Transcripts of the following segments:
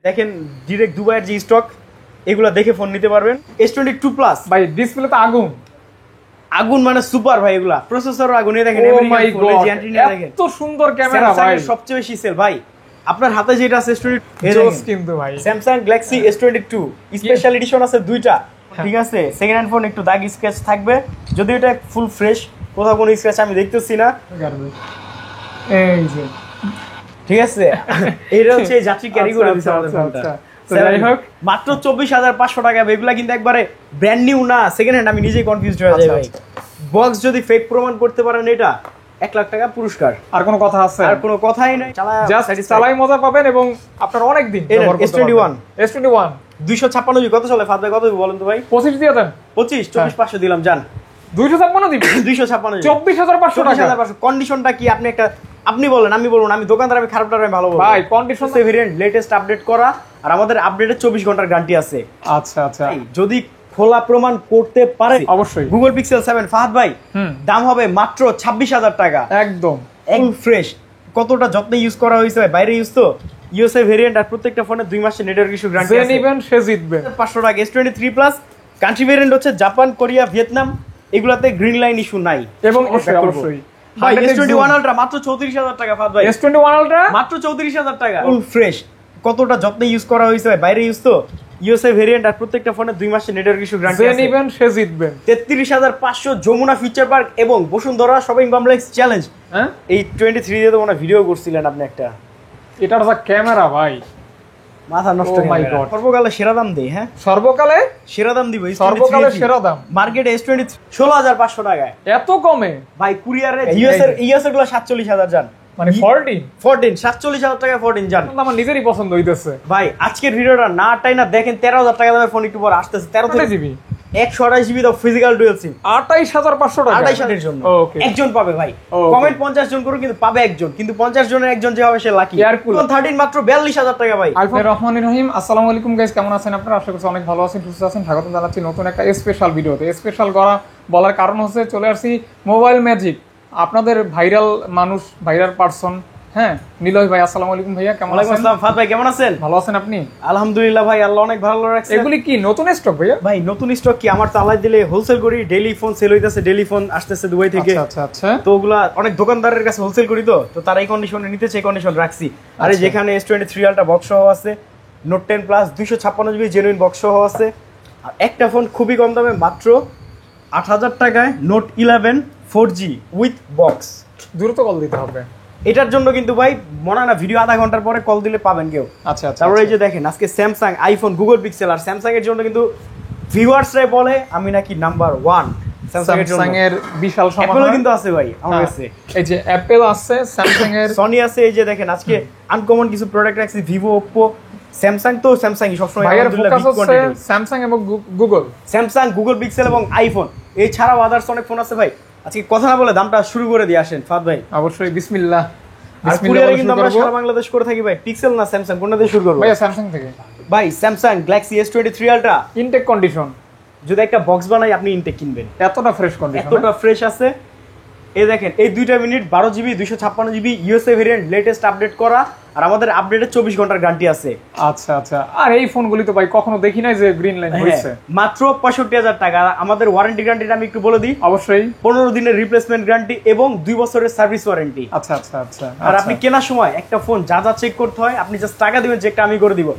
দেখেন ডিরেক্ট দুবাইয়ের যে স্টক এগুলা দেখে ফোন নিতে পারবেন। S22 প্লাস ভাই ডিসপ্লে তো আগুন আগুন মানে সুপার ভাই, এগুলা প্রসেসর আগুন। দেখেন এত সুন্দর ক্যামেরা ভাই, সবচেয়ে বেশি সেল ভাই। আপনার হাতে যেটা আছে জোস কিন্তু ভাই Samsung Galaxy S22 special edition আছে দুইটা, ঠিক আছে। সেকেন্ড হ্যান্ড ফোন একটু দাগ স্ক্র্যাচ থাকবে, যদি এটা ফুল ফ্রেশ, কোথাও কোনো স্ক্র্যাচ আমি দেখতেছি না। এই যে ঠিক আছে, এটা হচ্ছে যাত্রী ক্যারি করে দিচ্ছে আমাদের ফোনটা। যাই হোক মাত্র 24,500 টাকা। এগুলা কিন্তু একবারে ব্র্যান্ড নিউ না, সেকেন্ড হ্যান্ড। আমি নিজেই কনফিউজড হয়ে যাই ভাই। বক্স যদি ফেক প্রমাণ করতে পারেন এটা 1 লাখ টাকা পুরস্কার। আর কোনো কথা আছে? আর কোনো কথাই নাই, চালাই মজা পাবেন এবং আপনার অনেক দিন ব্যবহার করতে পারবেন। S21 256 জিবি কত চলে ফাদ ভাই? কত বলেন তো ভাই? 25 দিয়ে দেন। 25 24,500 দিলাম জান। 256 দিবি? 256 24,500 টাকা। কন্ডিশনটা কি আপনি একটা আপনি বলেন, আমি বলবো না, আমি দোকানদার, আমি খারাপটা আমি ভালো বলবো ভাই। কন্ডিশন ভেরিয়েন্ট লেটেস্ট আপডেট করা, আর আমাদের আপডেটে 24 ঘন্টার গ্যারান্টি আছে। আচ্ছা আচ্ছা, যদি খোলা প্রমাণ করতে পারে অবশ্যই গুগল পিক্সেল 7 ফাহাদ ভাই দাম হবে মাত্র 26,000 টাকা। একদম ফ্রেশ। কতটা যত্নে ইউজ করা হয়েছে ভাই, বাইরে ইউজ তো ইউএসএ ভেরিয়েন্ট, আর প্রত্যেকটা ফোনে 2 মাসের নেটওয়ার্ক ইস্যু গ্যারান্টি আছে। যে নেবেন সে জিতবে। 500 টাকা। S23 প্লাস কান্ট্রি ভেরিয়েন্ট হচ্ছে জাপান, কোরিয়া, ভিয়েতনাম, এগুলাতে গ্রিন লাইন ইস্যু নাই। এবং অবশ্যই ভাই S21 আলট্রা মাত্র 34,000 টাকা ফাহাদ ভাই। S21 আলট্রা মাত্র 34,000 টাকা। Full fresh. কতটা যত্নে ইউজ করা হয়েছে ভাই, বাইরে ইউজ তো ইউএসএ ভেরিয়েন্ট, আর প্রত্যেকটা ফোনে 2 মাসের নেটওয়ার্ক ইস্যু গ্যারান্টি আছে। যে নেবেন সে জিতবে। 33,500 যমুনা ফিউচার পার্ক এবং বসুন্ধরা শপিং কমপ্লেক্স চ্যালেঞ্জ। হ্যাঁ এই 23 দিয়ে তো মনে ভিডিও করছিলেন আপনি একটা। এটার যা ক্যামেরা ভাই, মাথা নষ্ট। Oh my God. সর্বকালে সেরা দাম দেই। হ্যাঁ সর্বকালে সেরা দাম দিব। সর্বকালে সেরা দাম মার্কেটে S23 16,500 টাকায়। এত কমে ভাই কুরিয়ারে ইউএস এর গুলো 47,000 জান, মানে 14 47,000 টাকা 14 জান। আমার নিজেরই পছন্দ হইতেছে ভাই আজকের ভিডিওটা না টাই না দেখেন, 13,000 টাকা দামের ফোন একটু পর আসতেছে। 13 জিবি 128 জিবি তো ফিজিক্যাল ডুয়াল সিম 28,500 টাকা। 28,000 এর জন্য ওকে একজন পাবে ভাই। কমেন্ট 50 জন করুন, কিন্তু পাবে একজন, কিন্তু 50 জনের একজন যে হবে সে লাকি। iPhone 13 মাত্র 42,000 টাকা ভাই। আলফার রহমানির রহিম। আসসালামু আলাইকুম গাইস, কেমন আছেন আপনারা? আশা করছি অনেক ভালো আছেন, সুস্থ আছেন। স্বাগত জানাচ্ছি নতুন একটা স্পেশাল ভিডিওতে। স্পেশাল করা বলার কারণ হচ্ছে চলে আসছি মোবাইল ম্যাজিক, আপনাদের ভাইরাল মানুষ, ভাইরাল পারসন। হ্যাঁ নিলয় ভাই, আসসালামু আলাইকুম ভাইয়া, কেমন আছেন? ওয়ালাইকুম আসসালাম ফাহাদ ভাই, কেমন আছেন? ভালো আছেন আপনি? আলহামদুলিল্লাহ ভাই, আল্লাহ অনেক ভালো রাখছে। এগুলি কি নতুন স্টক ভাইয়া? ভাই নতুন স্টক কি, আমার তালাই দিলে হোলসেল করি, ডেইলি ফোন সেল হইতাছে, ডেইলি ফোন আসতেছে দুবাই থেকে। আচ্ছা আচ্ছা, তো ওগুলা অনেক দোকানদারের কাছে হোলসেল করি, তো তারা এই কন্ডিশনে নিতে চাই, কন্ডিশন রাখছি। আরে যেখানে S23 আলট্রা বক্স সহ আছে, note 10 plus 256 GB genuine box সহ আছে, আর একটা ফোন খুবই কম দামে মাত্র 8,000 টাকায় নোট 11 4G উইথ বক্স। দ্রুত কল দিতে হবে এটার জন্য কিন্তু ভাই মনে না ভিডিও আধা ঘন্টার পরে কল দিলে পাবেন কেউ। আচ্ছা আচ্ছা, তারপরে এই যে দেখেন আজকে স্যামসাং, আইফোন, গুগল পিক্সেল, আর স্যামসাং এর জন্য কিন্তু ভিউয়ার্সরাই বলে আমি নাকি নাম্বার 1 স্যামসাং এর বিশাল সম্ভাবনা কিন্তু আছে ভাই আমার কাছে। এই যে অ্যাপল আছে, স্যামসাং এর সনি আছে। এই যে দেখেন আজকে আনকমন কিছু প্রোডাক্ট রাখছি, ভিভো, ওপ্পো, স্যামসাং। তো স্যামসাংই সবসময় ভাইয়ের ফোকাস হচ্ছে স্যামসাং এবং গুগল। স্যামসাং, গুগল পিক্সেল এবং আইফোন, এই ছাড়াও আদার্স অনেক ফোন আছে ভাই। আজকে কথা না বলে দামটা শুরু করে দিয়ে আসেন ফাহাদ ভাই। অবশ্যই বিসমিল্লাহ। আর কুরিয়ারে কিন্তু আমরা সারা বাংলাদেশ করে থাকি ভাই। পিক্সেল না স্যামসাং, কোনটা দিয়ে শুরু করব ভাই? স্যামসাং থেকে ভাই। Samsung Galaxy S23 Ultra intact condition, যদি একটা বক্স বানাই আপনি ইনটেক কিনবেন। এতটা ফ্রেশ কন্ডিশন, এতটা ফ্রেশ আছে। এই দেখেন এই 2টা minute 12 GB 256 GB USA variant latest update করা, আর আমাদের আপডেটে 24 ঘন্টার গ্যারান্টি আছে। আচ্ছা আচ্ছা, আর এই ফোনগুলি তো ভাই কখনো দেখি নাই যে গ্রিন লাইন হইছে। মাত্র 65,000 টাকা। আমাদের ওয়ারেন্টি গ্যারান্টিটা আমি একটু বলে দিই। অবশ্যই 15 দিনের রিপ্লেসমেন্ট গ্যারান্টি এবং 2 বছরের সার্ভিস ওয়ারেন্টি। আচ্ছা আচ্ছা আচ্ছা। আর আপনি কেনার সময় একটা ফোন যা যা চেক করতে হয় আপনি জাস্ট টাকা দিবেন, চেকটা আমি করে দিব।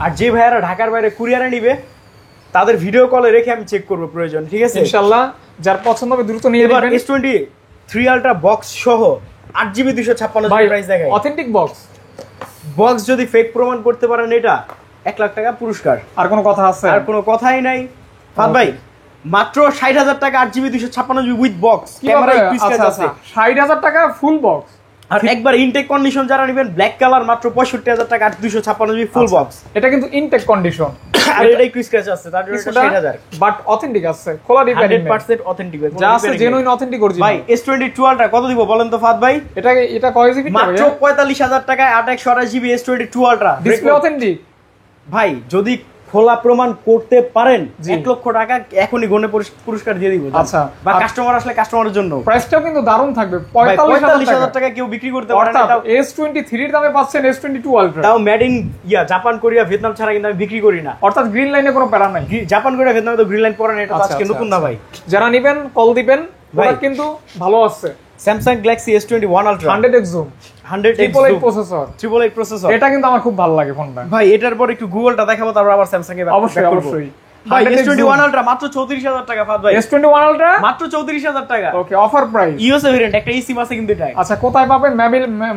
আর যে ভাইয়ারা ঢাকার বাইরে কুরিয়ারে নিবে তাদের ভিডিও কলে রেখে আমি চেক করব প্রয়োজন, ঠিক আছে? ইনশাআল্লাহ যার পছন্দ হবে দ্রুত নিয়ে নেবেন। S23 আলট্রা বক্স সহ 8GB 256 জিবি প্রাইস দেখায়। Authentic box. বক্স যদি ফেক প্রমাণ করতে পারেন এটা 1 লাখ টাকা পুরস্কার। আর কোনো কথা আছে? আর কোনো কথাই নাই ফাহাদ ভাই। মাত্র 60,000 টাকা 8GB 256 GB with box, camera scratch আছে। 60,000 টাকা ফুল বক্স। আর একবার ইনটেক কন্ডিশন যারা নেবেন ব্ল্যাক কালার মাত্র 65,000 টাকা 256 জিবি ফুল বক্স। এটা কিন্তু ইনটেক কন্ডিশন, আর এটাই স্ক্র্যাচ আছে, তার জন্য 60,000 বাট অথেন্টিক আছে, খোলা ডিপেন্ড 100% অথেন্টিক যা আছে জেনুইন অথেন্টিক অরিজিনাল। ভাই S22 আলট্রা কত দিব বলেন তো ফাহাদ ভাই? এটা কয় জিবি? মাত্র 45,000 টাকায় 8 128 GB S22 ultra display authentic. ভাই যদি খোলা প্রমাণ করতে পারেন 1 লক্ষ টাকা এখনই গনে পুরস্কার দিয়ে দিব। আচ্ছা, বা কাস্টমার আসলে কাস্টমারের জন্য প্রাইসটাও কিন্তু দারুণ থাকবে, 45,000 টাকা কেউ বিক্রি করতে পারে না। অর্থাৎ S23 এর দামে পাচ্ছেন S22 আলট্রা, তাও made in Japan Korea Vietnam ছাড়া কিন্তু আমি বিক্রি করি না। অর্থাৎ গ্রিন লাইনে কোনো প্যারা নাই। জাপান কোরিয়া ভিয়েতনামে তো গ্রিন লাইন পড়ে না, এটা তো আজকে নতুন না ভাই। যারা নেবেন কল দিবেন, প্রোডাক্ট কিন্তু ভালো আছে। Samsung Galaxy S21 Ultra 100x zoom 100x processor, 888 processor, এটা কিন্তু আমার খুব ভালো লাগে ফোনটা ভাই। এটার পর একটু গুগলটা দেখাবো, তারপর আবার স্যামসাং এ অবশ্যই অবশ্যই। ভাই S21 Ultra মাত্র 34,000 টাকা ফাদ ভাই। S21 Ultra মাত্র 34,000 টাকা। ওকে, অফার প্রাইস। ইউএসএ ভেরিয়েন্ট, একটা eSIM আছে কিন্তু এটা। আচ্ছা, কোথায় পাবেন?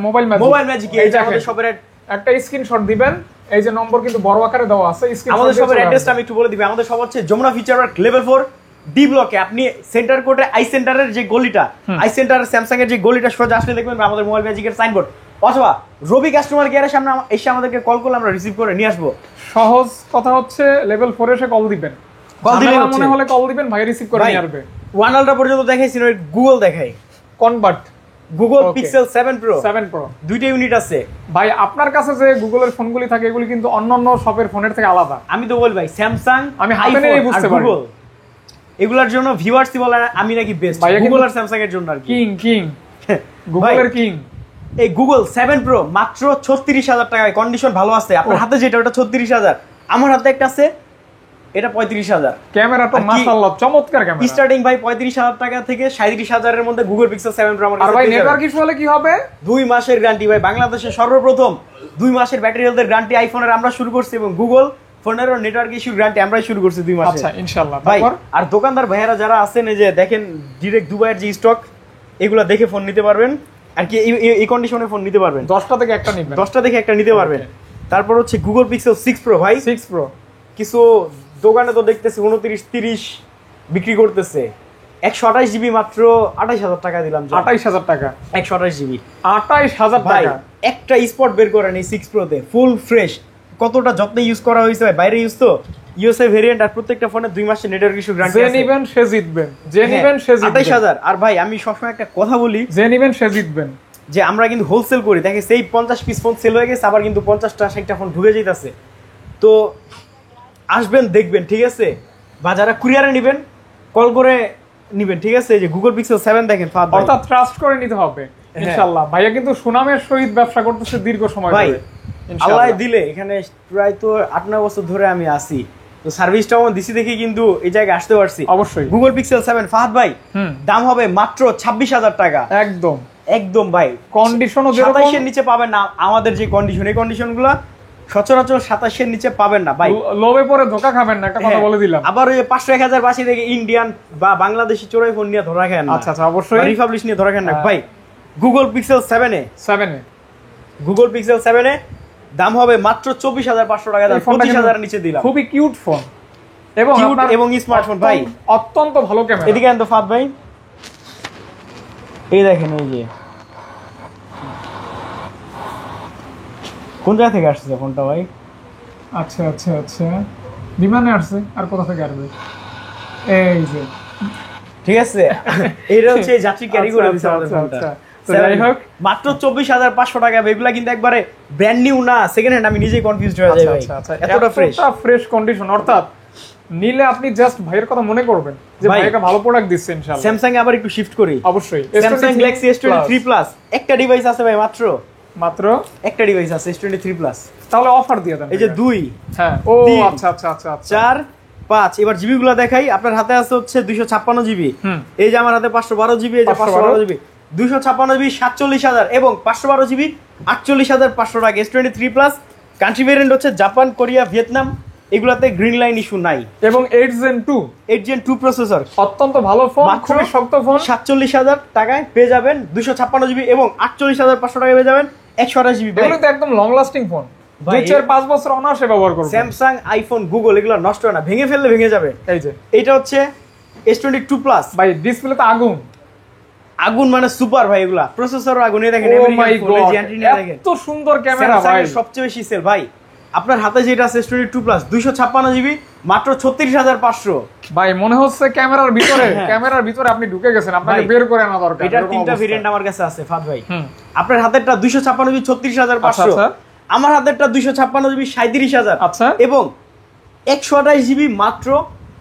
Mobile magic. এই যে আমাদের শপের একটা স্ক্রিনশট দিবেন, এই যে নম্বর কিন্তু বড় আকারে দেওয়া আছে। আমাদের শপের অ্যাড্রেসটা আমি একটু বলে দিই। আমাদের শপ হচ্ছে Jamuna Future Park level 4 D ব্লকে। আপনি সেন্টার কোর্টে আই সেন্টারের যে গলিটা, আই সেন্টার স্যামসাং এর যে গলিটা সোজা আসলে দেখবেন আমাদের মোবাইল ম্যাজিকের সাইনবোর্ড, অথবা রবি কাস্টমার কেয়ারের সামনে এসে আমাদেরকে কল করলে আমরা রিসিভ করে নিয়ে আসবো। সহজ কথা হচ্ছে লেভেল 4 এসে কল দিবেন, কল দিলে মনে হলে কল দিবেন, ভাই রিসিভ করে নিয়ে আসবে। 1 আলট্রা পর্যন্ত দেখাইছি, গুগল দেখাই, কনভার্ট গুগল পিক্সেল 7 প্রো দুইটা ইউনিট আছে ভাই। আপনার কাছে যে গুগলের ফোনগুলি থাকে এগুলি কিন্তু অন্যান্য শপের ফোনের থেকে আলাদা। আমি তো বল ভাই, স্যামসাং আমি হাতে নিয়ে বুঝতে পারি, গুগল এগুলার জন্য ভিউয়ার্স বলে আমি নাকি বেস্ট, গুগল আর স্যামসাং এর জন্য আর কিং গুগলের কিং। এই গুগল 7 প্রো মাত্র 36,000 টাকায়, কন্ডিশন ভালো আছে। আপনার হাতে যেটা ওটা 36,000, আমার হাতে একটা আছে এটা 35,000। ক্যামেরাটা মাশাআল্লাহ চমৎকার ক্যামেরা। স্টার্টিং ভাই 35,000 টাকা থেকে 37,000 এর মধ্যে গুগল পিক্সেল 7 প্রো আমার কাছে। আর ভাই নেটওয়ার্ক ইস্যু হলে কি হবে? 2 মাসের গ্যারান্টি ভাই। বাংলাদেশে সর্বপ্রথম 2 মাসের ব্যাটারি হেলথের গ্যারান্টি আইফোনের আমরা শুরু করছি, এবং গুগল ফোনেরও নেটওয়ার্ক ইস্যু গ্যারান্টি আমরাই শুরু করছি 2 মাসে। আচ্ছা ইনশাআল্লাহ। ভাই তারপর আর দোকানদার ভাইয়ারা যারা আছেন, এই যে দেখেন ডাইরেক্ট দুবাইয়ের যে স্টক, এগুলা দেখে ফোন নিতে পারবেন আর কি, এই কন্ডিশনে ফোন নিতে পারবেন। 10টা থেকে একটা নিবেন, 10টা থেকে একটা নিতে পারবেন। তারপর হচ্ছে গুগল পিক্সেল 6 প্রো ভাই, 6 প্রো কিছু দোকানে তো দেখতেছি 29-30 বিক্রি করতেছে। 128 জিবি মাত্র 28,000 টাকা দিলাম। 28,000 টাকা 128 জিবি 28,000 ভাই। টাকা। একটা স্পট বের করেন এই 6 প্রোতে, ফুল ফ্রেশ। কতটা যত্ন ইউজ করা হয়েছে ভাই, বাইরে ইউজ তো, ইউএসএ ভেরিয়েন্ট, আর প্রত্যেকটা ফোনে 2 মাসের নেটওয়ার্ক ইস্যু গ্যারান্টি আছে। যে নিবেন সে জিতবেন, যে নিবেন সে জিতবেন। 28,000। আর ভাই আমি সবসময় একটা কথা বলি, যে নিবেন সে জিতবেন, যে আমরা কিন্তু হোলসেল করি। দেখে সেই 50 পিস ফোন সেল হয়ে গেছে, আবার কিন্তু 50টা 60টা ফোন ঢুকে যাইতেছে। তো আসবেন দেখবেন, ঠিক আছে? বা যারা কুরিয়ারে নেবেন কল করে নেবেন, ঠিক আছে? যে গুগল পিক্সেল 7 দেখেন ফাদ ভাই, অর্থাৎ ট্রাস্ট করে নিতে হবে ইনশাআল্লাহ। ভাইয়া কিন্তু সুনামের সহিত ব্যবসা করতেছে দীর্ঘ সময় ভাই। ধরে আল্লাহ দিলে এখানে প্রায় তো 8-9 বছর ধরে আমি আসি, তো সার্ভিসটাও দিছি দেখি কিন্তু এই জায়গায় আসতে পারছি। অবশ্যই গুগল পিক্সেল 7 ফাহাদ ভাই দাম হবে মাত্র 26,000 টাকা। একদম একদম ভাই। কন্ডিশনও যেরকম 27 এর নিচে পাবেন না। আমাদের যে কন্ডিশন, এই কন্ডিশনগুলো সচরাচর 27 এর নিচে পাবেন না ভাই। লোভে পরে ধোকা খাবেন না, একটা কথা বলে দিলাম। আবার ওই 500-1000 বাসি থেকে ইন্ডিয়ান বা বাংলাদেশি চোরাই ফোন নিয়ে ধরা খায় না। আচ্ছা আচ্ছা, অবশ্যই রিপাবলিশ নিয়ে ধরা খায় না ভাই। গুগল পিক্সেল 7 এ গুগল পিক্সেল 7 এ দাম হবে মাত্র 24,500 টাকা। 25,000 এর নিচে দিলাম। খুবই কিউট ফোন এবং স্মার্টফোন ভাই, অত্যন্ত ভালো ক্যামেরা। এদিকে আনতো ফাদ ভাই, এই দেখেন, এই যে কোন জায়গা থেকে আসছে ফোনটা ভাই? আচ্ছা আচ্ছা আচ্ছা, বিমানে আসছে। আর কোথা থেকে আসবে? এই যে, ঠিক আছে, এটা হচ্ছে যাত্রী ক্যারি করে দিছে আমাদের ফোনটা। যাই হোক, মাত্র 24,500 টাকা। এগুলা কিন্তু একবারে ব্র্যান্ড নিউ না, সেকেন্ড হ্যান্ড। আমি নিজেই কনফিউজড হয়ে যাই ভাই, এতটা ফ্রেশ কন্ডিশন। অর্থাৎ নিলে আপনি জাস্ট ভাইয়ের কথা মনে করবেন যে ভাইকে ভালো প্রোডাক্ট দিচ্ছে ইনশাআল্লাহ। স্যামসাং এ আবার একটু শিফট করি। অবশ্যই স্যামসাং গ্যালাক্সি S23 প্লাস একটা ডিভাইস আছে ভাই, মাত্র একটা ডিভাইস আছে S23 প্লাস। তাহলে অফার দিয়ে দেন। এই যে 2, হ্যাঁ, ও আচ্ছা আচ্ছা আচ্ছা, 4, 5। এবার জিবি গুলো দেখাই। আপনার হাতে আছে হচ্ছে 256 জিবি, এই যে আমার হাতে 512 জিবি, এই যে 512 জিবি। 256 জিবি 47,000 এবং 512 জিবি 48,500 টাকা। S23 প্লাস কান্ট্রি ভেরিয়েন্ট হচ্ছে জাপান, কোরিয়া, ভিয়েতনাম। এগুলাতে গ্রিন লাইন ইস্যু নাই। এবং 8 Gen 2 প্রসেসর, অত্যন্ত ভালো ফোন, খুবই শক্ত ফোন। 47,000 টাকায় পেয়ে যাবেন 256 জিবি এবং 48,500 টাকায় পেয়ে যাবেন 128 জিবি। এগুলো তো একদম লং লাস্টিং ফোন, 2-4-5 বছর অনায়াসে ব্যবহার করবেন। স্যামসাং, আইফোন, গুগল এগুলো নষ্ট হয় না, ভেঙে ফেললে ভেঙে যাবে। এই যে এইটা হচ্ছে S22 প্লাস ভাই, ডিসপ্লে তো আগুন মানে সুপার ভাই। এগুলা প্রসেসরও আগুন। এই দেখেন, এত সুন্দর ক্যামেরা ভাই, সবচেয়ে বেশি সেল ভাই। আপনার হাতে যেটা আছে S22 প্লাস 256 জিবি মাত্র 36,500 ভাই। মনে হচ্ছে ক্যামেরার ভিতরে আপনি ঢুকে গেছেন, আপনাকে বের করে আনা দরকার। এটা তিনটা ভেরিয়েন্ট আমার কাছে আছে ফাদ ভাই। আপনার হাতেরটা 256 জিবি 36,500, আমার হাতেরটা 256 জিবি 37,000, আচ্ছা, এবং 128 GB মাত্র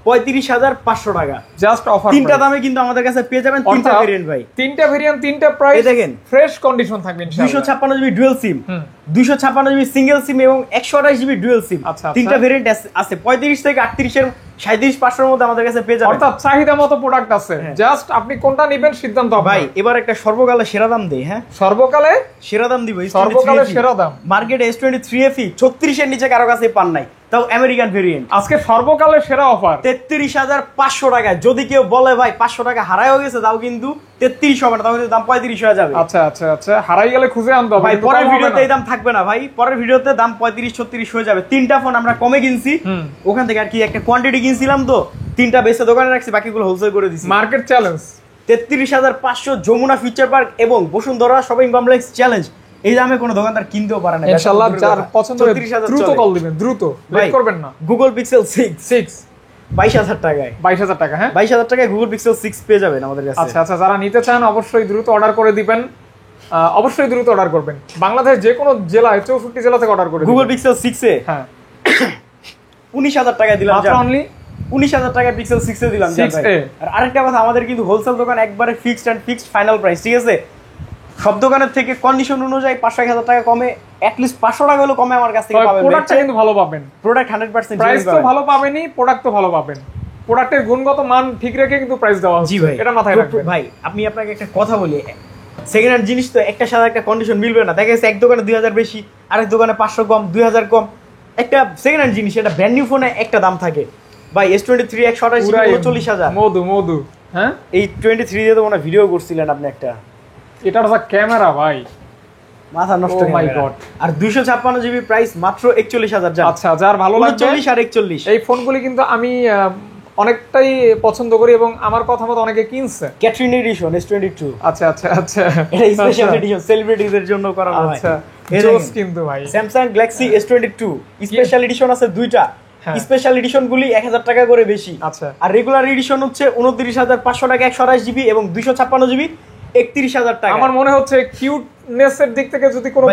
35,500 টাকা। জাস্ট অফার, তিনটা দামে কিন্তু আমাদের কাছে পেয়ে যাবেন, তিনটা ভেরিয়েন্ট ভাই, তিনটা ভেরিয়েন্ট, তিনটা প্রাইস দেখেন, ফ্রেশ কন্ডিশন থাকবে ইনশাআল্লাহ। 256GB dual SIM, 256GB single সিম এবং 128GB ডুয়াল সিম, তিনটা ভেরিয়েন্ট আছে। 35 থেকে 38 এর 37,500 এর মধ্যে আমাদের কাছে পেয়ে যাবেন, অর্থাৎ চাহিদা মতো প্রোডাক্ট আছে। জাস্ট আপনি কোনটা নেবেন সিদ্ধান্ত আপনার। ভাই এবার একটা সর্বকালে সেরা দাম দেই, হ্যাঁ সর্বকালে সেরা দাম দিব, সর্বকালে সেরা দাম। মার্কেটে S23FE 36 এর নিচে কারো কাছে পান নাই, তাও আমেরিকান ভেরিয়েন্ট। আজকে সর্বকালের সেরা অফার 33,500 টাকা। যদি কেউ বলে ভাই 500 টাকা হারায়ও গেছে, তাও কিন্তু 33 হবে না, তাও কিন্তু দাম 35 হয়ে যাবে। আচ্ছা আচ্ছা আচ্ছা, হারাই গেলে খুঁজে আনতে হবে ভাই, পরের ভিডিওতে এই দাম থাকবে না ভাই, পরের ভিডিওতে দাম 35-36 হয়ে যাবে। তিনটা ফোন আমরা কমে কিনছি, ওখান থেকে আর কি একটা কোয়ান্টিটি কিনছিলাম, তো তিনটা বেসে দোকানে রাখছি, বাকিগুলো হোলসেল করে দিছি। Market challenge 33,500 Jamuna Future Park এবং বসুন্ধরা শপিং কমপ্লেক্স চ্যালেঞ্জ। এই দামে কোনো দোকানদার কিনতেও পারে না। ইনশাআল্লাহ যার পছন্দ হয় দ্রুত কল দিবেন, দ্রুত লেট করবেন না। গুগল পিক্সেল 6 22,000 টাকায়, 22,000 টাকা, হ্যাঁ 22,000 টাকায় গুগল পিক্সেল 6 পেয়ে যাবেন আমাদের কাছে। আচ্ছা আচ্ছা, যারা নিতে চান অবশ্যই দ্রুত অর্ডার করে দিবেন, অবশ্যই দ্রুত অর্ডার করবেন। বাংলাদেশ যে কোনো জেলায় 64 জেলা থেকে অর্ডার করে দিবেন। গুগল পিক্সেল 6 এ হ্যাঁ 19,000 টাকায় দিলাম, মাত্র অনলি 19,000 টাকায় পিক্সেল 6 এ দিলাম। আর আরেকটা কথা, আমাদের কিন্তু হোলসেল দোকান একবারে fixed and fixed final price, ঠিক আছে? সব দোকানের থেকে কন্ডিশন অনুযায়ী 500-1000 টাকা কমে, অ্যাটলিস্ট 500 টাকা হলো কমে আমার কাছ থেকে পাবেন। প্রোডাক্টটা কিন্তু ভালো পাবেন, প্রোডাক্ট 100% প্রাইস তো ভালো পাবেনই, প্রোডাক্ট তো ভালো পাবেন। প্রোডাক্টের গুণগত মান ঠিক রেখে কিন্তু প্রাইস দেওয়া হচ্ছে, জি ভাই, এটা মাথায় রাখবেন। ভাই আমি আপনাকে একটা কথা বলি, সেকেন্ড হ্যান্ড জিনিস তো একটা সাথে একটা কন্ডিশন মিলবে না। দেখা যাচ্ছে এক দোকানে 2000 বেশি, আরেক দোকানে 500 কম, 2000 কম। একটা সেকেন্ড হ্যান্ড জিনিস, এটা ব্র্যান্ড নিউ ফোনে একটা দাম থাকে ভাই। S23 128 39,000 মধু, হ্যাঁ এই 23 দিয়ে তো মনে ভিডিও করছিলেন আপনি একটা, এটার যা ক্যামেরা ভাই, মাথা নষ্ট। মাই গড। আর 256GB প্রাইস মাত্র 41,000। আচ্ছা, যার ভালো লাগবে 40 আর 41, এই ফোনগুলি কিন্তু আমি অনেকটাই পছন্দ করি এবং আমার কথা মতো অনেকে কিনছে। ক্যাটরিন এডিশন S22। আচ্ছা আচ্ছা আচ্ছা, এটা স্পেশাল এডিশন, সেলিব্রিটিদের জন্য করা হয়। আচ্ছা জোস কিন্তু ভাই। Samsung Galaxy S22 special edition আছে দুইটা। স্পেশাল এডিশন গুলি 1000 টাকা করে বেশি। আচ্ছা, আর রেগুলার এডিশন হচ্ছে 29,500 টাকা 128GB এবং 256GB 31,000 টাকা। আমার মনে হচ্ছে কিউটনেসের দিক থেকে যদি কোনো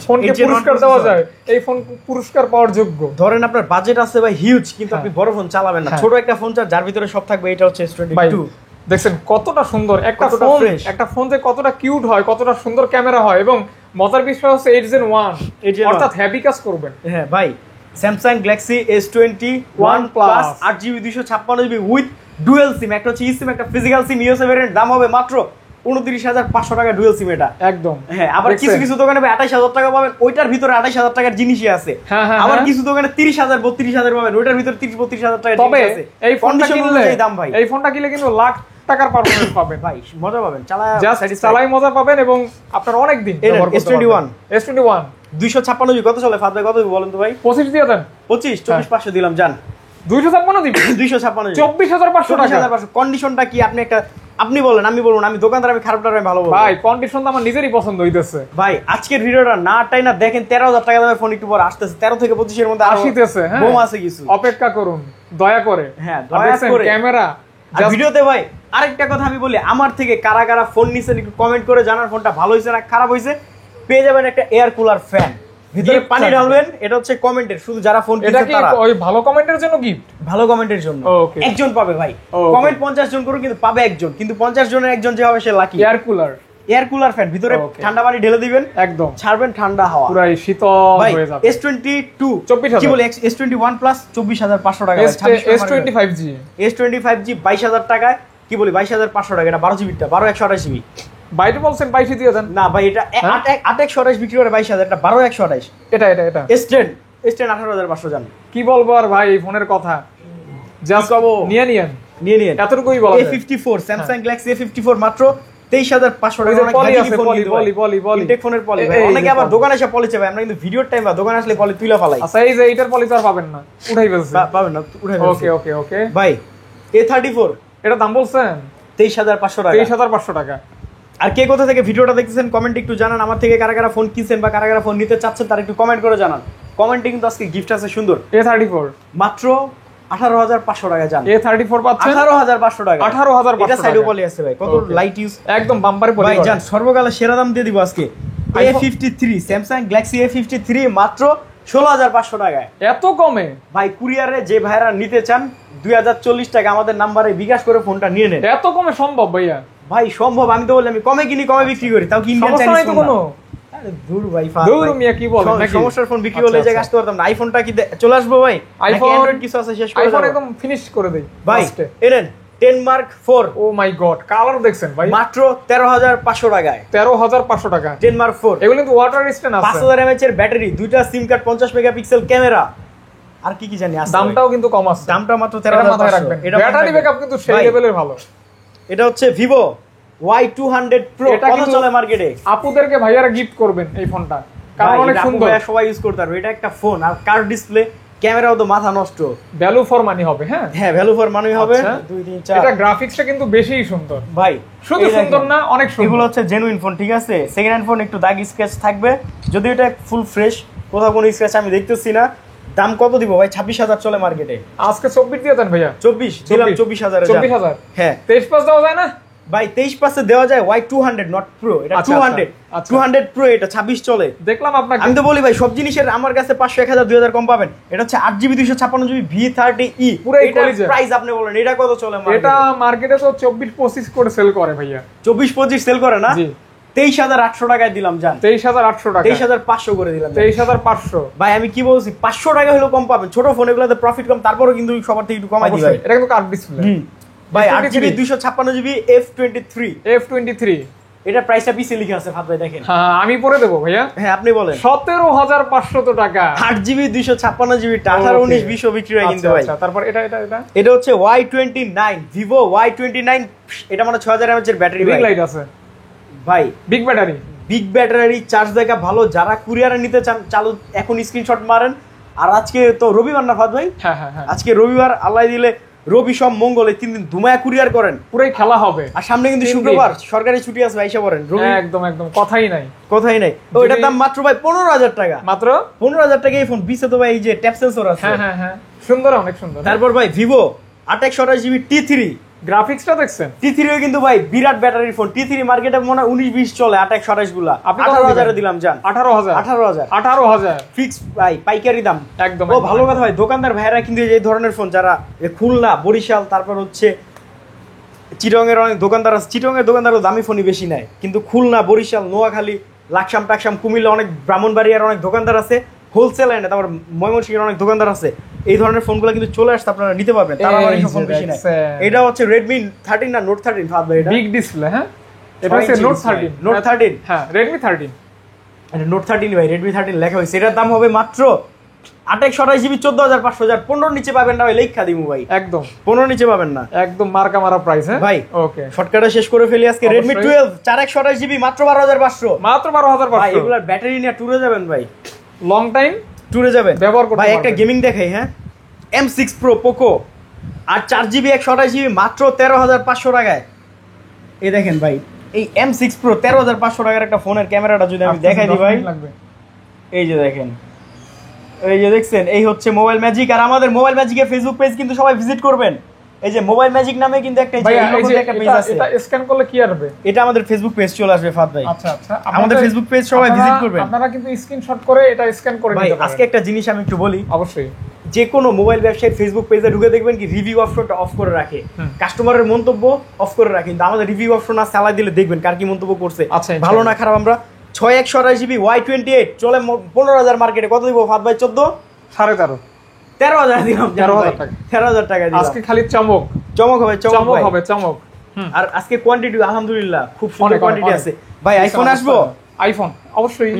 ফোনকে পুরস্কার দেওয়া যায়, এই ফোন পুরস্কার পাওয়ার যোগ্য। ধরেন আপনার বাজেট আছে ভাই হিউজ, কিন্তু আপনি বড় ফোন চালাবেন না, ছোট একটা ফোন চান যার ভিতরে সব থাকবে, এটা হচ্ছে S22। দেখছেন কতটা সুন্দর একটা ফোন, একটা ফোন যে কতটা কিউট হয়, কতটা সুন্দর ক্যামেরা হয়, এবং মজার বিষয় হচ্ছে 8 Gen 1, অর্থাৎ হেভি কাজ করবেন। হ্যাঁ ভাই, Samsung Galaxy S21 plus 8GB 256GB with dual sim, একটা হচ্ছে সিম একটা ফিজিক্যাল সিম ইউএসএ ভেরিয়েন্ট, দাম হবে মাত্র 29,500 টাকা ডুয়াল সিম। এটা একদম হ্যাঁ। আবার কিছু কিছু দোকানে 28,000 টাকা পাবেন, ওইটার ভিতরে 28,000 টাকার জিনিসই আছে। আবার কিছু দোকানে 30,000 32,000 পাবেন, ওইটার ভিতরে 30-32,000 টাকা জিনিস আছে। এই ফোনটা কিনলে দাম ভাই, এই ফোনটা কিনলে কিন্তু লাখ টাকার পারফরম্যান্স পাবেন ভাই, মজা পাবেন, চালাই মজা পাবেন এবং আপনার অনেক দিন ব্যবহার করতে পারবেন। S21 256GB কত চলে ফাদা, কত বলেন তো ভাই? 25 দিয়ে দেন। 25 24,500 দিলাম, জান 256 দিবেন। 256 24,500 টাকা। কন্ডিশনটা কি আপনি একটা, আপনি বলেন, আমি বলবো না, আমি দোকানদার, আমি খারাপটা আমি ভালো বলবো ভাই। কন্ডিশন তো আমার নিজেরই পছন্দ হইতেছে ভাই। আজকের ভিডিওটা না টাই না দেখেন, 13,000 টাকা দামের ফোন একটু পরে আসতেছে, 13 থেকে 25 এর মধ্যে আসিতেছে। হ্যাঁ, বোম আছে কিছু, অপেক্ষা করুন দয়া করে। হ্যাঁ দয়া করে। ক্যামেরা আর ভিডিওতে ভাই আরেকটা কথা আমি বলি, আমার থেকে কারা কারা ফোন নিছেন একটু কমেন্ট করে জানার, ফোনটা ভালো হয়েছে না খারাপ হয়েছে। পেয়ে যাবেন একটা এয়ার কুলার ফ্যান, ভিতরে পানি ঢালবেন, এটা হচ্ছে কমেন্টের, শুধু যারা ফোন কিনছে তারা। ওই ভালো কমেন্টের জন্য গিফট, ভালো কমেন্টের জন্য একজন পাবে ভাই। কমেন্ট 50 জন করে, কিন্তু পাবে একজন, কিন্তু 50 জনের একজন যে হবে সে লাকি। এয়ার কুলার ফ্যান, ভিতরে ঠান্ডা পানি ঢেলে দিবেন, একদম ছাড়বেন ঠান্ডা হাওয়া, পুরো শীতল হয়ে যাবে। S22 কি বলি, S21 প্লাস 24,500 টাকা, S25G 22,000 টাকায়, কি বলি 22,500 টাকা। এটা 12GB, 12/128GB। বাইরে বলছেন 22 দিয়ে দেন না ভাই, এটা 8/128 বিক্রি করে 22,000, এটা 12/128। এটা S10 18,500 জান। কি বলবো আর ভাই এই ফোনের কথা, জাস্ট নিয়ে নিয়ে এতটুকুই বলা যায়। A54 স্যামসাং গ্যালাক্সি A54 মাত্র 23,500 টাকা। ইনটেক ফোনের পলি ভাই, অনেকে আবার দোকানে এসে পলি চাই, আমরা কিন্তু ভিডিওর টাইম বা দোকানে আসলে পলি তুইলা ফেলাই। আচ্ছা, এই যে এইটার পলি তো আর পাবেন না, উঠাই ফেলছেন। পাবেন না, উঠাই ফেলছেন। ওকে ভাই, A34 এটা দাম বলছেন 23,500 টাকা। 23,500 টাকা। আর কে কোথা থেকে ভিডিওটা দেখতেছেন কমেন্টে একটু জানান। আমার থেকে কারা কারা ফোন কিনছেন বা কারা কারা ফোন নিতে চাচ্ছেন তারা একটু কমেন্ট করে জানান। কমেন্টে কিন্তু আজকে গিফট আছে সুন্দর। A34 মাত্র 18,500 টাকা জান। A34 পাচ্ছেন 18,500 টাকা। 18,500 এটা সাইডে পলি আছে ভাই, কত লাইট ইউজ, একদম বাম্পারে পলি। ভাই জান সর্বকালে সেরা দাম দিয়ে দিব আজকে। A53 স্যামসাং গ্যালাক্সি A53 মাত্র 16,500 টাকায়। এত কমে ভাই কুরিয়ারে যে ভাইরা নিতে চান 2040 টাকা আমাদের নাম্বারে বিকাশ করে ফোনটা নিয়ে নেন। এত কমে সম্ভব ভাইয়া? ভাই সম্ভব, আমি তো বলি আমি কমে কিনি কমে বিক্রি করি, তাও কি ইন্ডিয়ান সমস্যা নাই চাইনিজ তো ফোন কোনো? না। আরে দূর ভাই ফাদ দূর ভাই। মিয়া কি বলেন নাকি? সমস্যার ফোন বিক্রি হলে এই জায়গায় আসতে পারতাম না। আইফোনটা কি চলে আসবো ভাই? আইফোন অ্যান্ড্রয়েড কিছু আছে শেষ করে আইফোন দেব? একদম ফিনিশ করে দেই ভাই লাস্টে। এনেন 10 মার্ক 4 ও মাই গড, কালার দেখছেন ভাই? মাত্র 13,500 টাকায় 13,500 টাকা। 10 মার্ক 4, এগুলো কিন্তু ওয়াটার রেজিস্ট্যান্ট আছে। 5000 mAh এর ব্যাটারি, দুইটা সিম কার্ড, 50 মেগাপিক্সেল ক্যামেরা, আর কি কি জানি আছে। দামটাও কিন্তু কম আছে। দামটা মাত্র এটা মাথায় 13,500। রাখবেন। এটা ব্যাটারি ব্যাকআপ কিন্তু সেই ভাই, লেভেলের ভালো। এটা হচ্ছে ভিভো Y200 Pro, এটা কত কিন্তু চলে মার্কেটে? আপুদেরকে ভাইয়ারা গিফট করবেন এই ফোনটা, কারণ অনেক সুন্দর। সবাই ইউজ করতে পারবে। এটা একটা ফোন, আর কার্ভ ডিসপ্লে, ক্যামেরাও তো মাথা নষ্ট। ভ্যালু ফর মানি হবে। হ্যাঁ হ্যাঁ, ভ্যালু ফর মানি হবে। আচ্ছা। 2 3 4 এটা গ্রাফিক্সটা কিন্তু বেশিই সুন্দর ভাই, শুধু এই সুন্দর দেখেন, না, অনেক সুন্দর। এগুলো হচ্ছে জেনুইন ফোন, ঠিক আছে? সেকেন্ড হ্যান্ড ফোন একটু দাগ স্ক্র্যাচ থাকবে, যদি এটা ফুল ফ্রেশ, কোথাও কোনো স্ক্র্যাচ আমি দেখতেছি না। দাম কত দিব ভাই? 26,000 চলে মার্কেটে। আজকে 24 দিয়ে দেন ভাইয়া। 24 দিলাম, 24,000 এ। 24,000। হ্যাঁ 23 পাস দেওয়া যায় না ভাই, 23 দেওয়া যায়। Y200 নট প্রো, এটা আচ্ছা, 200। আচ্ছা। 200 প্রো, এটা 26 চলে। দেখলাম আপনাকে। আমি তো বলি ভাই, সব জিনিসের আমার কাছে 500 1000 2000 কম পাবেন। এটা হচ্ছে 8GB 256GB V30e, পুরো এই এটার কলিজা। প্রাইস আপনি বলেন এটা কত চলে এটা মার্কেটে? মার্কেটে তো 24-25 করে সেল করে ভাইয়া। 24-25 সেল করে না? জি। 23,800 টাকায় দিলাম জান। 23,800 টাকা। 23,500 করে দিলাম। 23,500। ভাই আমি কি বলছি, 500 টাকা হলেও কম পাবেন। ছোট ফোন এগুলোতে প্রফিট কম, তারপরেও কিন্তু সবার থেকে একটু কমাই দিই ভাই। অবশ্যই। এটা কিন্তু কার্ভ ডিসপ্লে। ভাই F23 8GB 256GB F23, F23 এটা প্রাইসটা পিছে লিখে আছে ভাত ভাই, দেখেন। হ্যাঁ আমি পরে দেবো ভাইয়া। হ্যাঁ আপনি বলেন। 17,500 টাকা। 8GB 256GB 18 19 20 বিক্রি হয় কিন্তু ভাই। আচ্ছা, তারপর এটা এটা এটা এটা হচ্ছে Y29, ভিভো Y29, এটা মানে 6000 mAh এর ব্যাটারি বিগ ভাই। লাইট আছে, ভাই big battery. Big battery, charge দেখা ভালো। যারা কুরিয়ারে নিতে চান চালু এখন স্ক্রিনশট মারেন। আর আজকে তো রবিবার না ফাদ ভাই? হ্যাঁ হ্যাঁ হ্যাঁ, আজকে রবিবার, আল্লাহ দিলে রবি সব মঙ্গল, এই 3 দিন ধুমায়া কুরিয়ার করেন। পুরাই খেলা হবে। আর সামনে কিন্তু 3 দিন। শুক্রবার সরকারি ছুটি আছে, আইসা পড়েন। রবি একদম একদম কথাই নাই। কোথায় নাই। ও এটার দাম মাত্র ভাই 15,000 টাকা। মাত্র 15,000 টাকা এই ফোন। বিশে তো ভাই এই যে ট্যাপ সেন্সর আছে। হ্যাঁ হ্যাঁ হ্যাঁ, সুন্দর, অনেক সুন্দর। তারপর ভাই ভিভো 2828GB T3, গ্রাফিক্সটা দেখছেন? T3 কিন্তু ভাই বিরাট ব্যাটারির ফোন। T3 মার্কেটে মনে হয় 19-20 চলে, 28-28 গুলা। আপনি 18,000 এ দিলাম জান। 18,000। 18,000 18,000 ফিক্স ভাই, পাইকারি দাম একদম। ও ভালো কথা ভাই। দোকানদার ভাইরা কিন্তু এই ধরনের ফোন, যারা খুলনা, বরিশাল, তারপর হচ্ছে চিটংয়ের অনেক দোকানদার আছে। চিটংয়ের দোকানদারও দামি ফোনই বেশি নেয়, কিন্তু খুলনা, বরিশাল, নোয়াখালী, লাকসাম টাকসাম, কুমিল্লা অনেক, ব্রাহ্মণবাড়িয়ার অনেক দোকানদার আছে। হোলসেল লাইনে, তারপর ময়মনসিংহের অনেক দোকানদার আছে। এই ধরনের ফোনগুলো কিন্তু চলে আসছে, আপনারা নিতে পারবেন। তারা এই অনেক যে ফোন বেশি নেয়। দেখছেন। এটা হচ্ছে Redmi 13 না Note 13 ভাব ভাই। এটা বিগ ডিসপ্লে। হ্যাঁ এটা 6 হচ্ছে ইঞ্চি নোট display। 13। Note 13, হ্যাঁ Redmi 13। এটা Note 13 ভাই, Redmi 13 লেখা হয়েছে। এটার দাম হবে মাত্র 2828GB 14,500। 15 নিচে পাবেন না ভাই, লেখা দিমু ভাই। একদম 15 নিচে পাবেন না একদম মার্কা মারা প্রাইস। হ্যাঁ ভাই। ওকে, শর্টকাটে শেষ করে ফেলি আজকে। অবশ্যই। Redmi 12 4128GB মাত্র 12,500। মাত্র ভাই 12,500। এগুলার ব্যাটারি নিয়ে ট্যুরে যাবেন ভাই, লং টাইম ট্যুরে যাবেন ব্যবহার করতে ভাই। একটা পারবেন। গেমিং দেখাই, হ্যাঁ M6 Pro Poco, আর 4GB 128GB মাত্র 13,500 টাকায়। এই দেখেন ভাই, এই M6 Pro 13,500 টাকার একটা ফোনের ক্যামেরাটা যদি আমি দেখাই দিই ভাই, লাগবে। এই যে দেখেন, এই যে দেখছেন, এই হচ্ছে মোবাইল ম্যাজিক। আর আমাদের মোবাইল ম্যাজিকের ফেসবুক পেজ কিন্তু সবাই ভিজিট করবেন। এই যে মোবাইল ম্যাজিক নামে কিন্তু একটা ভাই এই যে একটা পেজ আছে। এটা স্ক্যান করলে কি আসবে? এটা আমাদের ফেসবুক পেজ চলে আসবে ফাদ ভাই। আচ্ছা আচ্ছা, আমাদের ফেসবুক পেজ সবাই ভিজিট করবেন। আপনারা কিন্তু স্ক্রিনশট করে এটা স্ক্যান করে ভাই নিতে পারবেন। আজকে একটা জিনিস আমি একটু বলি, অবশ্যই। যে কোনো মোবাইল ব্যবসায়ীর ফেসবুক পেজে ঢুকে দেখবেন কি রিভিউ অপশনটা অফ করে রাখে, কাস্টমারের মন্তব্য অফ করে রাখে। কিন্তু আমাদের রিভিউ অপশন আর চালাই দিলে দেখবেন কার কি মন্তব্য করছে, আচ্ছা, ভালো না খারাপ। আমরা 6128GB Y28 চলে 15,000 মার্কেটে, কত দিব ফাদ ভাই? 13,500 13,000 দিলাম। 13,000 টাকা। 13,000 টাকা দিলাম। আজকে খালি চমক চমক হবে, চমক চমক ভাই। হবে, চমক। আর আজকে কোয়ান্টিটি আলহামদুলিল্লাহ খুব সুন্দর অনেক, কোয়ান্টিটি অনেক। আছে ভাই। আইফোন আসবো, আইফোন অবশ্যই।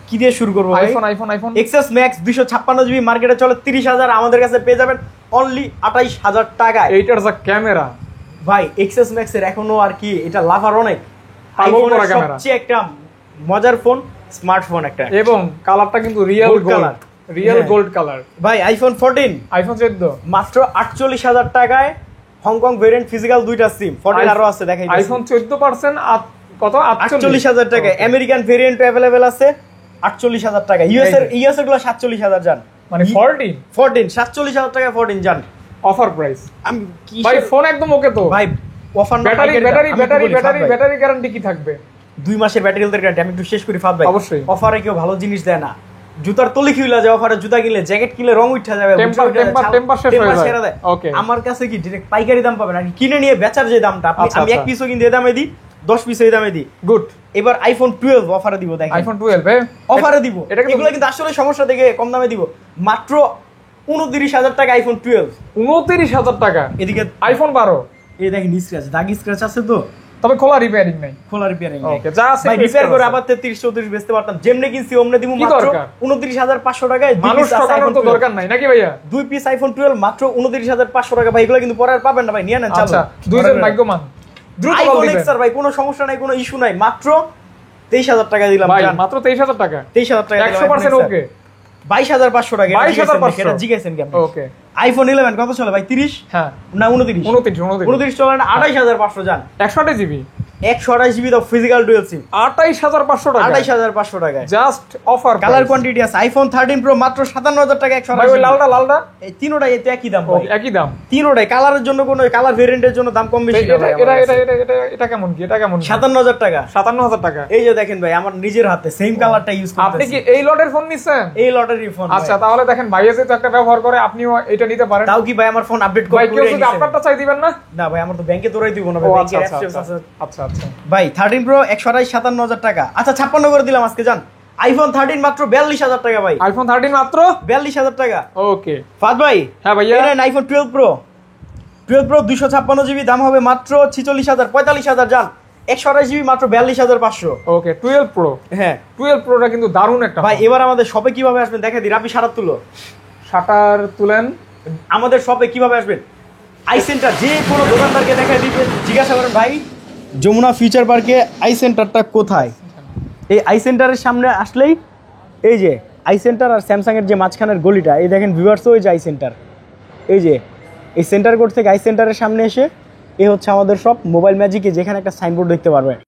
কি দিয়ে শুরু করবো ভাই? IPhone iPhone iPhone XS Max 256GB মার্কেটে চলে 30,000, আমাদের কাছে পেয়ে যাবেন অনলি 28,000 টাকায়। এইটার যা ক্যামেরা ভাই XS Max এর এখনো আর কি, এটা লাভার অনেক। পাগল আইফোনের করা ক্যামেরা। সবচেয়ে একটা মজার ফোন, স্মার্টফোন একটা, এবং কালারটা কিন্তু real Gold gold, color। Real হ্যাঁ। Gold colour. ভাই আইফোন 14 আইফোন 14 মাত্র 48,000 টাকায়, হংকং ভেরিয়েন্ট, ফিজিক্যাল দুইটা সিম। 14 আরো আছে, দেখাই দিচ্ছি। আইফোন 14% কত? 48,000 টাকা। আমেরিকান ভেরিয়েন্ট अवेलेबल আছে 48,000 টাকা। ইউএস এর গুলো 47,000 জান, মানে 14 47,000 টাকা 14 জান অফার প্রাইস। আমি কি ভাই ফোন একদম ওকে তো ভাই। অফার না, ব্যাটারি পাইকারি ব্যাটারি দাম। আমি ব্যাটারি বলি, ব্যাটারি ফাদ ভাই, ব্যাটারি গ্যারান্টি কি থাকবে? 2 মাসের ব্যাটারি হেলথের গ্যারান্টি। আমি একটু শেষ করি ফাদ ভাই। অবশ্যই। অফারে কেউ ভালো জিনিস দেয় না। জুতার তলি খুলে যায় অফারে, জুতা কিনলে জ্যাকেট কিনলে রং উঠা যাবে, টেম্পার শেষ হয়ে যায়। ওকে, আমার কাছে কি ডাইরেক্ট পাইকারি দাম পাবেন, আর কিনে নিয়ে বেচার যে দামটা আমি এক পিসও কিন্তু এই দামে দিই, 10 পিস এই দামে দিই। গুড। এবার আইফোন 12 অফারে দিব, দেখেন আইফোন 12 অফারে দিব। এগুলো কিন্তু আসলে সমস্যা থেকে কম দামে দিব, মাত্র 29,000 টাকা আইফোন 12। 29,000 টাকা। এদিকে আইফোন 12 এই দেখেন স্ক্র্যাচ, দাগ স্ক্র্যাচ আছে তো, তবে খোলা রিপেয়ারিং নাই। খোলা রিপেয়ারিং নাই। ওকে, যা আছে ভাই রিপেয়ার করে আবার 33-34 বেচতে পারতাম, যেমনে কিনছি ওমনে দিব মাত্র 29,500 টাকায়। মানুষ ঠকানোর তো দরকার নাই নাকি ভাইয়া? দুই পিস আইফোন 12 মাত্র 29,500 টাকা। ভাই এগুলো কিন্তু পরে আর পাবেন না ভাই, নিয়ে নেন। আচ্ছা, দুইজন ভাগ্যবান, দ্রুত বল দিবেন স্যার। ভাই কোনো সমস্যা নাই, কোনো ইস্যু নাই, মাত্র 23,000 টাকা দিলাম ভাই, মাত্র 23,000 টাকা। 23,000 টাকা 100% ওকে। 22,500 টাকা। 22,500 এটা জিজ্ঞাসেন কি আপনি? ওকে। আইফোন 11 কত চলে ভাই? 30? হ্যাঁ না 29 29 চলে না, 28,500 যান। 128 জিবি 128 জিবি দাও ফিজিক্যাল ডুয়াল সিম, 28,500 টাকা। 28,500 টাকায় জাস্ট অফার। কালার কোয়ান্টিটি আছে। আইফোন 13 প্রো মাত্র 57,000 টাকা। 128 ভাই ওই লালটা এই তিনোটাই এতে একই দাম ভাই, একই দাম। তিনোটাই কালারের জন্য কোনো কালার ভেরিয়েন্টের জন্য দাম কম বেশি না ভাই। এটা কেমন কি? এটা কেমন? 57,000 টাকা। 57,000 টাকা। এই যে দেখেন ভাই, আমার নিজের হাতে সেম কালারটা ইউজ করতেছি। আপনি কি এই লটের ফোন নিছেন? এই লটারি ফোন। আচ্ছা, তাহলে দেখেন ভাইয়া যেহেতু একটা ব্যবহার করে, আপনিও এটা নিতে পারেন। তাও কি ভাই আমার ফোন আপডেট ভাই করে কেউ যদি আপনারটা চাই দিবেন না? না ভাই, আমার তো ব্যাংকে তোরাই দিব না ভাই, ও ব্যাংকে আচ্ছা অ্যাপস আছে। আচ্ছা আচ্ছা ভাই 13 প্রো 127,000 টাকা। আচ্ছা 56 করে দিলাম আজকে যান। আইফোন 13 মাত্র 42,000 টাকা ভাই। আইফোন 13 মাত্র 42,000 টাকা। ওকে ফাদ ভাই। হ্যাঁ ভাইয়া, এটা আইফোন 12 প্রো 256 জিবি, দাম হবে মাত্র 46,000 45,000 যান। 128 জিবি মাত্র 42,500। ওকে। 12 প্রো। হ্যাঁ 12 প্রোটা কিন্তু দারুণ একটা ভাই। এবার আমাদের শপে কিভাবে আসবেন দেখে দিই, আপনি শাটার তুলো। শাটার তুলেন। আমাদের শপে কিভাবে আসবেন, আই সেন্টার যে কোনো দোকানদারকে দেখাই দিবেন, জিজ্ঞাসা করেন ভাই যমুনা ফিউচার পার্কে আই সেন্টারটা কোথায়। এই আই সেন্টারের সামনে আসলেই এই যে আই সেন্টার আর স্যামসাং এর যে মাঝখানের গলিটা, এই দেখেন ভিউয়ার্স, ওই যে আই সেন্টার, এই যে এই সেন্টার কোড থেকে আই সেন্টারের সামনে এসে এ হচ্ছে আমাদের সব মোবাইল ম্যাজিকে, যেখানে একটা সাইনবোর্ড দেখতে পারবেন।